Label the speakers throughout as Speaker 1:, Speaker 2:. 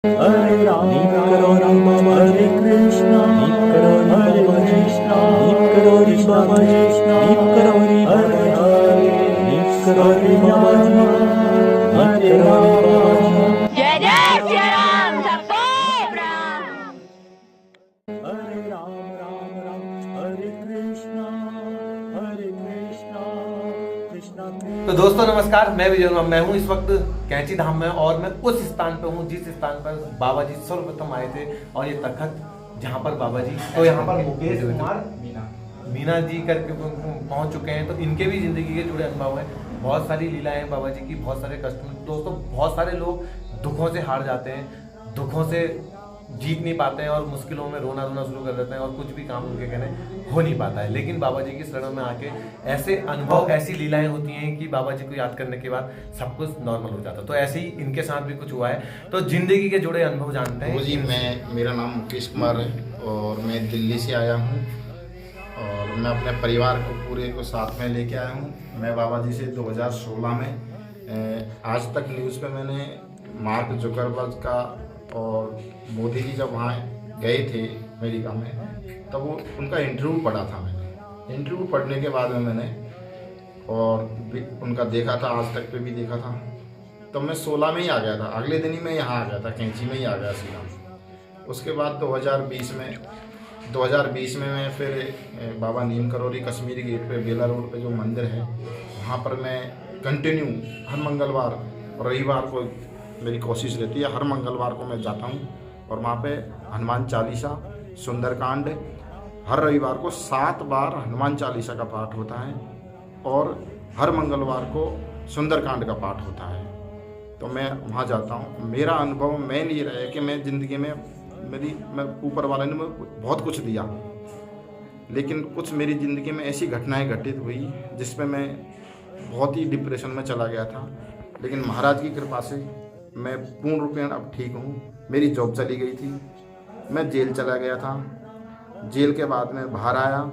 Speaker 1: हरे राम राम राम हरे कृष्णा हरे कृष्णा कृष्णा कृष्णा हरे हरे हरे राम हरे राम
Speaker 2: जय जय श्री राम सबको प्रणाम।
Speaker 1: हरे राम राम राम हरे कृष्णा कृष्णा
Speaker 3: तो दोस्तों नमस्कार, मैं विजय वर्मा। मैं हूं इस वक्त कैंची धाम में और मैं उस स्थान पे हूं जिस स्थान पर बाबा जी सर्वप्रथम आए थे और ये तखत जहां पर बाबा जी तो यहाँ पर मुकेश कुमार मीना जी करके पहुंच चुके हैं। तो इनके भी जिंदगी के जुड़े अनुभव हैं, बहुत सारी लीलाएं हैं बाबा जी की, बहुत सारे कष्ट। दोस्तों बहुत सारे लोग दुखों से हार जाते हैं, दुखों से जीत नहीं पाते हैं और मुश्किलों में रोना शुरू कर देते हैं और कुछ भी काम उनके कहने हो नहीं पाता है। लेकिन बाबा जी की शरणों में आके ऐसे अनुभव, ऐसी लीलाएं होती हैं कि बाबा जी को याद करने के बाद सब कुछ नॉर्मल हो जाता है। तो ऐसे ही इनके साथ भी कुछ हुआ है, तो जिंदगी के जुड़े अनुभव जानते हैं।
Speaker 4: जी, मेरा नाम मुकेश कुमार है और मैं दिल्ली से आया हूँ और मैं अपने परिवार को पूरे को साथ में लेके आया हूँ। मैं बाबा जी से 2016 में आज तक न्यूज़ पे मैंने मार्क जुकरबर्ग का और मोदी जी जब वहाँ गए थे अमेरिका में, तब वो उनका इंटरव्यू पढ़ा था। मैंने इंटरव्यू पढ़ने के बाद में मैंने और भी उनका देखा था, आज तक पे भी देखा था। तो मैं 16 में ही आ गया था, अगले दिन ही मैं यहाँ आ गया था, कैंची में ही आ गया सीधा। उसके बाद 2020 में मैं फिर बाबा नीम करोली कश्मीरी गेट पे बेला रोड पे जो मंदिर है वहाँ पर मैं कंटिन्यू हर मंगलवार और रविवार को मेरी कोशिश रहती है, हर मंगलवार को मैं जाता हूँ और वहाँ पे हनुमान चालीसा, सुंदरकांड, हर रविवार को 7 बार हनुमान चालीसा का पाठ होता है और हर मंगलवार को सुंदरकांड का पाठ होता है। तो मैं वहाँ जाता हूँ। मेरा अनुभव मेन ये रहा है कि मैं ज़िंदगी में मैं ऊपर वाले ने बहुत कुछ दिया, लेकिन कुछ मेरी ज़िंदगी में ऐसी घटनाएं घटित हुई जिसमें मैं बहुत ही डिप्रेशन में चला गया था। लेकिन महाराज की कृपा से मैं पूर्ण रूपेण अब ठीक हूँ। मेरी जॉब चली गई थी, मैं जेल चला गया था, जेल के बाद मैं बाहर आया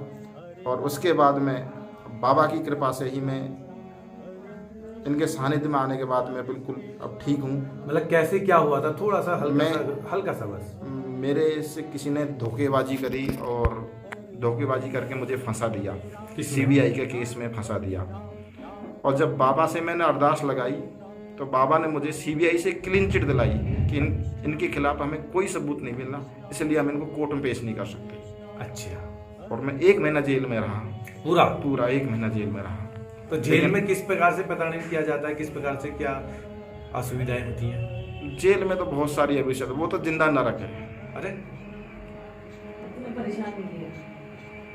Speaker 4: और उसके बाद मैं बाबा की कृपा से ही मैं इनके सानिध्य में आने के बाद मैं बिल्कुल अब ठीक हूँ।
Speaker 3: मतलब कैसे क्या हुआ था, थोड़ा सा हल्का सा बस।
Speaker 4: मेरे से किसी ने धोखेबाजी करी और धोखेबाजी करके मुझे फंसा दिया, CBI के केस में फंसा दिया। और जब बाबा से मैंने अरदास लगाई तो बाबा ने मुझे CBI से क्लीन चिट दिलाई कि इनके खिलाफ हमें कोई सबूत नहीं मिलना, इसलिए हम इनको कोर्ट में पेश नहीं कर सकते।
Speaker 3: अच्छा।
Speaker 4: और मैं 1 महीना जेल में रहा, पूरा 1 महीना जेल में रहा।
Speaker 3: तो जेल में किस प्रकार से प्रताड़ित किया जाता है, किस प्रकार से क्या असुविधाएं होती हैं?
Speaker 4: जेल में तो बहुत सारी अभिषेक, वो तो जिंदा नरक है।
Speaker 3: अरे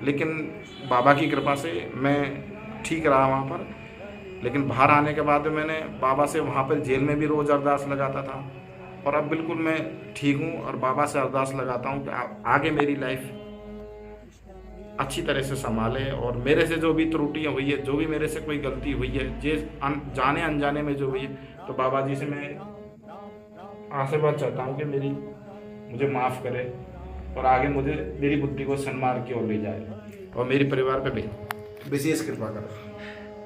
Speaker 4: लेकिन बाबा की कृपा से मैं ठीक रहा वहाँ पर। लेकिन बाहर आने के बाद मैंने बाबा से वहाँ पर जेल में भी रोज़ अरदास लगाता था और अब बिल्कुल मैं ठीक हूँ और बाबा से अरदास लगाता हूँ कि आगे मेरी लाइफ अच्छी तरह से संभाले और मेरे से जो भी त्रुटियाँ हुई है, जो भी मेरे से कोई गलती हुई है, जाने अनजाने में जो हुई है, तो बाबा जी से मैं आशीर्वाद चाहता हूँ कि मुझे माफ़ करे और आगे मुझे मेरी बुद्धि को सन्मार्ग की ओर ले जाए और मेरे परिवार पे भी विशेष कृपा करे।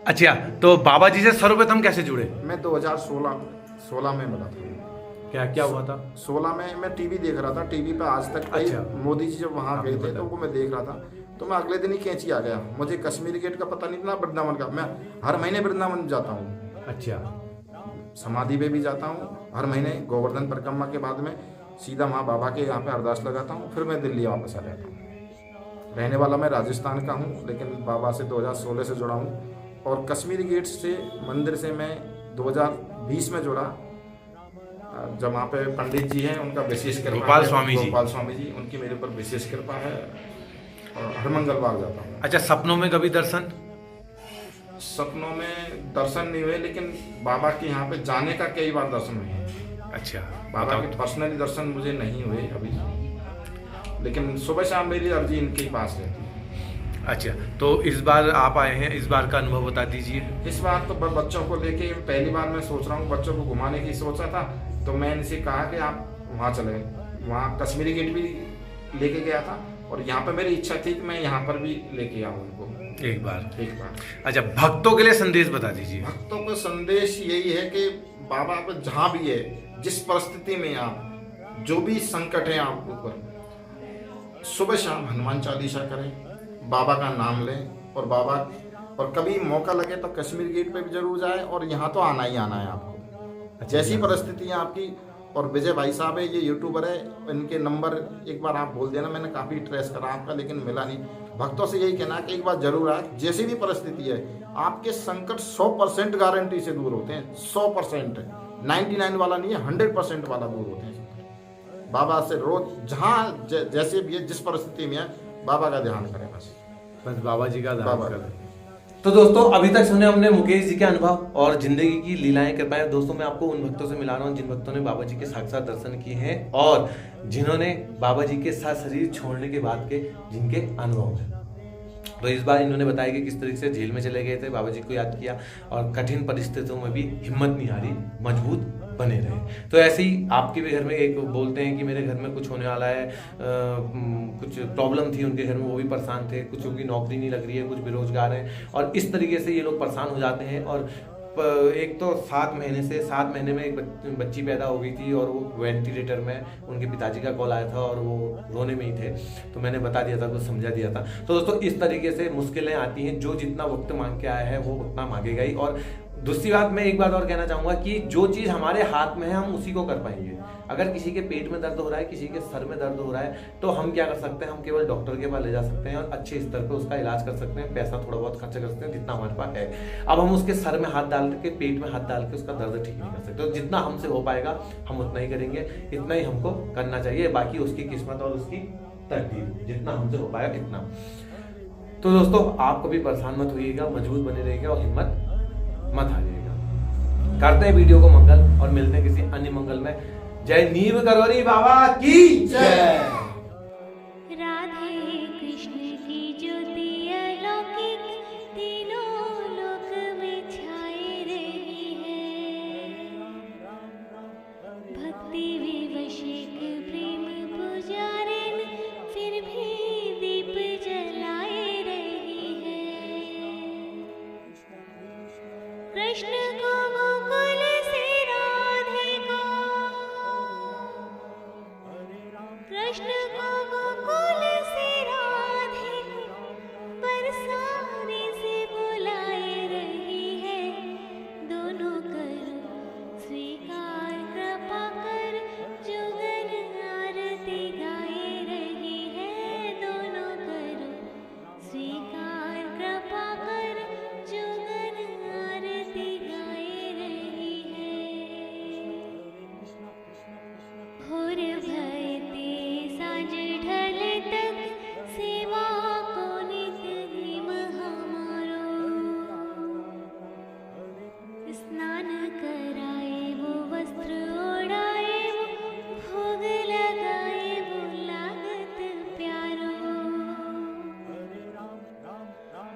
Speaker 3: अच्छा, तो बाबा जी से सर्वप्रथम कैसे जुड़े?
Speaker 4: मैं 2016 में मिला था।
Speaker 3: क्या हुआ था?
Speaker 4: 16 में मैं टीवी देख रहा था, टीवी पे आज तक
Speaker 3: अच्छा।
Speaker 4: मोदी जी जब वहाँ गए थे तो वो मैं देख रहा था। तो मैं अगले दिन ही कैंची आ गया। मुझे कश्मीरी गेट का पता नहीं था, वृंदावन का। मैं हर महीने वृंदावन जाता हूँ।
Speaker 3: अच्छा।
Speaker 4: समाधि पे भी जाता हूँ हर महीने। गोवर्धन परिक्रमा के बाद में सीधा वहाँ बाबा के यहाँ पे अरदास लगाता हूँ, फिर मैं दिल्ली वापस आ जाता हूँ। रहने वाला मैं राजस्थान का हूँ, लेकिन बाबा से 2016 से जुड़ा हूँ और कश्मीरी गेट से मंदिर से मैं 2020 में जुड़ा। जब वहाँ पे पंडित जी हैं, उनका विशेष कृपा, गोपाल स्वामी जी, उनकी मेरे ऊपर विशेष कृपा है और हर मंगलवार जाता हूँ।
Speaker 3: अच्छा, सपनों में कभी दर्शन?
Speaker 4: सपनों में दर्शन नहीं हुए, लेकिन बाबा के यहाँ पे जाने का कई बार दर्शन हुए।
Speaker 3: अच्छा।
Speaker 4: बाबा के पर्सनली दर्शन मुझे नहीं हुए अभी, लेकिन सुबह शाम मेरी अर्जी इनके पास रहती है।
Speaker 3: अच्छा, तो इस बार आप आए हैं, इस बार का अनुभव बता दीजिए।
Speaker 4: इस बार तो बच्चों को लेके पहली बार मैं सोच रहा हूँ, बच्चों को घुमाने की सोचा था। तो मैं इनसे कहा कि आप वहाँ चले। वहाँ कश्मीरी गेट भी लेके गया था और यहाँ पे मेरी इच्छा थी कि मैं यहाँ पर भी लेके आऊँ उनको
Speaker 3: एक बार।
Speaker 4: अच्छा,
Speaker 3: भक्तों के लिए संदेश बता दीजिए।
Speaker 4: भक्तों को संदेश यही है कि बाबा को जहाँ भी है, जिस परिस्थिति में आप जो भी संकट है आपके ऊपर, सुबह शाम हनुमान चालीसा करें, बाबा का नाम लें और बाबा, और कभी मौका लगे तो कश्मीर गेट पे भी जरूर जाए, और यहाँ तो आना ही आना है आपको, जैसी परिस्थितियाँ आपकी। और विजय भाई साहब है, ये यूट्यूबर है, इनके नंबर एक बार आप बोल देना, मैंने काफ़ी ट्रेस करा आपका लेकिन मिला नहीं। भक्तों से यही कहना है कि एक बार जरूर आए, जैसी भी परिस्थिति है। आपके संकट 100% गारंटी से दूर होते हैं, 100%, 99 वाला नहीं है, 100% वाला दूर होते हैं। बाबा से रोज जहाँ जैसे भी है, जिस परिस्थिति में है, बाबा का ध्यान करें
Speaker 3: बस बाबा जी का ध्यान
Speaker 4: बाबा
Speaker 3: करें। तो दोस्तों अभी तक सुने हमने मुकेश जी के अनुभव और जिंदगी की लीलाएं कृपाएं। दोस्तों मैं आपको उन भक्तों से मिला रहा हूँ जिन भक्तों ने बाबा जी के साक्षात दर्शन किए हैं और जिन्होंने बाबा जी के साथ शरीर छोड़ने के बाद के जिनके अनुभव हैं। तो इस बार इन्होंने बताया कि किस तरीके से जेल में चले गए थे, बाबा जी को याद किया और कठिन परिस्थितियों में भी हिम्मत नहीं हारी, मजबूत बने रहे। तो ऐसे ही आपके भी घर में एक बोलते हैं कि मेरे घर में कुछ होने वाला है, कुछ प्रॉब्लम थी उनके घर में, वो भी परेशान थे, कुछ की नौकरी नहीं लग रही है, कुछ बेरोजगार हैं और इस तरीके से ये लोग परेशान हो जाते हैं। और एक तो 7 महीने में एक बच्ची पैदा हो गई थी और वो वेंटिलेटर में, उनके पिताजी का कॉल आया था और वो रोने में ही थे, तो मैंने बता दिया था, कुछ समझा दिया था। तो दोस्तों इस तरीके से मुश्किलें आती हैं, जो जितना वक्त मांग के आया है वो उतना मांगेगा ही। और दूसरी बात, मैं एक बात और कहना चाहूंगा कि जो चीज़ हमारे हाथ में है हम उसी को कर पाएंगे। अगर किसी के पेट में दर्द हो रहा है, किसी के सर में दर्द हो रहा है, तो हम क्या कर सकते हैं, हम केवल डॉक्टर के पास ले जा सकते हैं और अच्छे स्तर पे उसका इलाज कर सकते हैं, पैसा थोड़ा बहुत खर्च कर सकते हैं जितना हमारे पास है। अब हम उसके सर में हाथ डाल के, पेट में हाथ डाल के उसका दर्द ठीक नहीं कर सकते। तो जितना हमसे हो पाएगा हम उतना ही करेंगे, इतना ही हमको करना चाहिए, बाकी उसकी किस्मत और उसकी तकदीर, जितना हमसे हो पाएगा इतना। तो दोस्तों आप कभी परेशान मत होइएगा, मजबूत बने रहिएगा और हिम्मत मत हारिएगा। करते हैं वीडियो को मंगल और मिलते हैं किसी अन्य मंगल में। जय नीम करोरी बाबा की जय।
Speaker 2: राधे कृष्ण की ज्योति अलौकिक तीनों लोक में छाए रही है। भक्ति विवशिक प्रेम पुजारिन फिर भी दीप जलाए रही है। कृष्ण को गोकुल से राधे को, कृष्ण को गोकुल से राधे को बरसाने से बुलाए रही है। दोनों करो स्वीकार कृपा कर, जुगन आरती गाए रही है। दोनों करो स्वीकार कृपा कर, जुगन आरती गाए रही है। भोर भय ते सांझ ढले तक सेवा को नित नियम हमारो। स्नान कराए वो वस्त्र ओढ़ाए वो, भोग लगाए वो लागत प्यारो।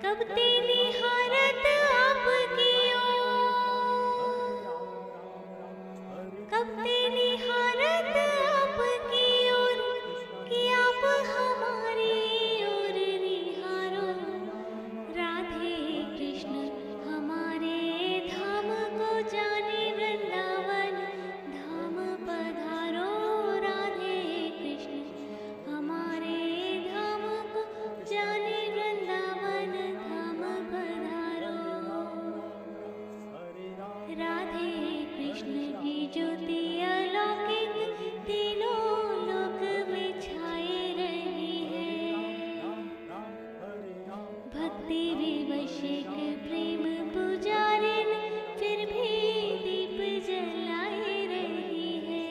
Speaker 2: कब ते निहारत आपकी ओर, कब ते निहारत आपकी ओर, कि आप हमारी ओर निहारो। राधे कृष्ण हमारे धाम को जाने, वृंदावन धाम पधारो। राधे कृष्ण हमारे धाम को जाने, वृंदावन धाम पधारो। राधे कृष्ण की ज्योति अलौकिक तीनों लोक में छाए रही है। भक्ति विवशिक प्रेम पुजारिन फिर भी दीप जलाए रही है।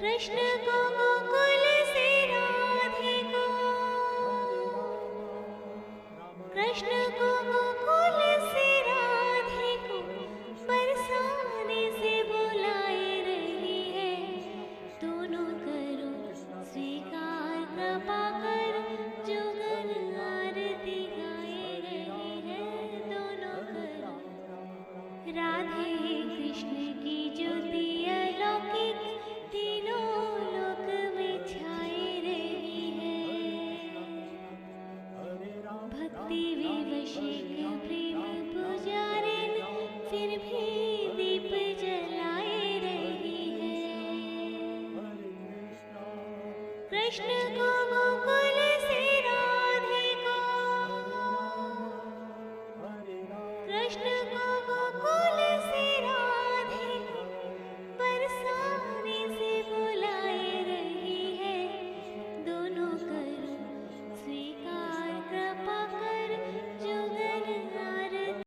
Speaker 2: कृष्ण को गोकुल से राधे को, कृष्ण को गोकुल से राधे को बरसाने से बुलाए रही है। दोनों करो स्वीकार कृपा कर, जुगन आरती गाए रही है। दोनों करो राधे कृष्ण की ज्योति अलौकिक तीनों लोक कृष्ण को